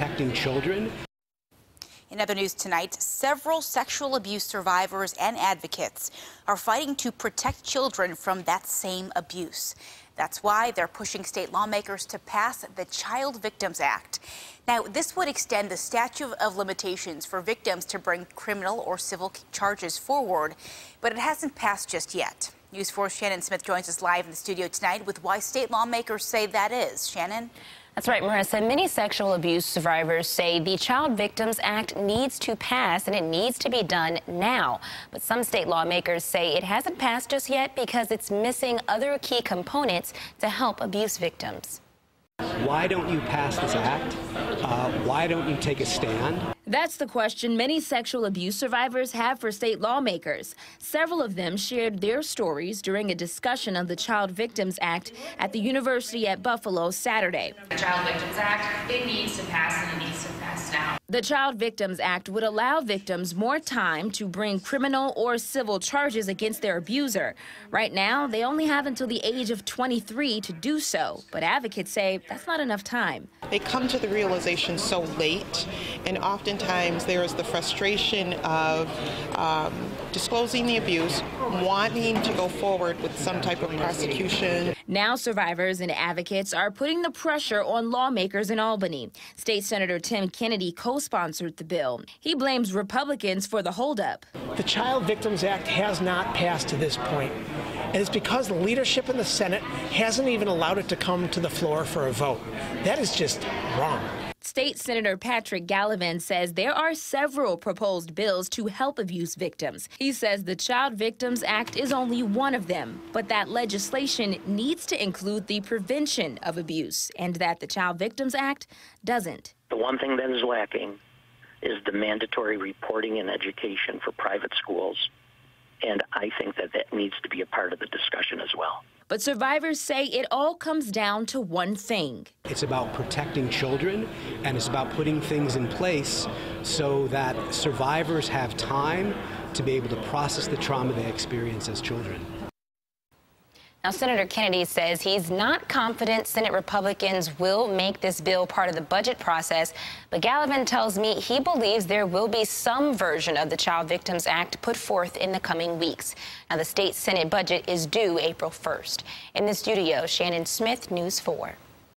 protecting children. In other news tonight, several sexual abuse survivors and advocates are fighting to protect children from that same abuse. That's why they're pushing state lawmakers to pass the Child Victims Act. Now, this would extend the statute of limitations for victims to bring criminal or civil charges forward, but it hasn't passed just yet. News 4's Shannon Smith joins us live in the studio tonight with why state lawmakers say that is. Shannon? That's right, Marissa. Many sexual abuse survivors say the Child Victims Act needs to pass, and it needs to be done now. But some state lawmakers say it hasn't passed just yet because it's missing other key components to help abuse victims. Why don't you pass this act? Why don't you take a stand? That's the question many sexual abuse survivors have for state lawmakers. Several of them shared their stories during a discussion of the Child Victims Act at the University at Buffalo Saturday. The Child Victims Act, it needs to pass, and it needs to pass now. The Child Victims Act would allow victims more time to bring criminal or civil charges against their abuser. Right now, they only have until the age of 23 to do so, but advocates say that's not enough time. They come to the realization so late, and oftentimes there is the frustration of disclosing the abuse, wanting to go forward with some type of prosecution. Now survivors and advocates are putting the pressure on lawmakers in Albany. State Senator Tim Kennedy co-sponsored the bill. He blames Republicans for the holdup. The Child Victims Act has not passed to this point, and it's because the leadership in the Senate hasn't even allowed it to come to the floor for a vote. That is just wrong. State Senator Patrick Gallivan says there are several proposed bills to help abuse victims. He says the Child Victims Act is only one of them, but that legislation needs to include the prevention of abuse, and that the Child Victims Act doesn't. The one thing that is lacking is the mandatory reporting and education for private schools, and I think that that needs to be a part of the discussion as well. But survivors say it all comes down to one thing. It's about protecting children, and it's about putting things in place so that survivors have time to be able to process the trauma they experience as children. Now, Senator Kennedy says he's not confident Senate Republicans will make this bill part of the budget process, but Gallivan tells me he believes there will be some version of the Child Victims Act put forth in the coming weeks. Now, the state Senate budget is due April 1st. In the studio, Shannon Smith, News 4.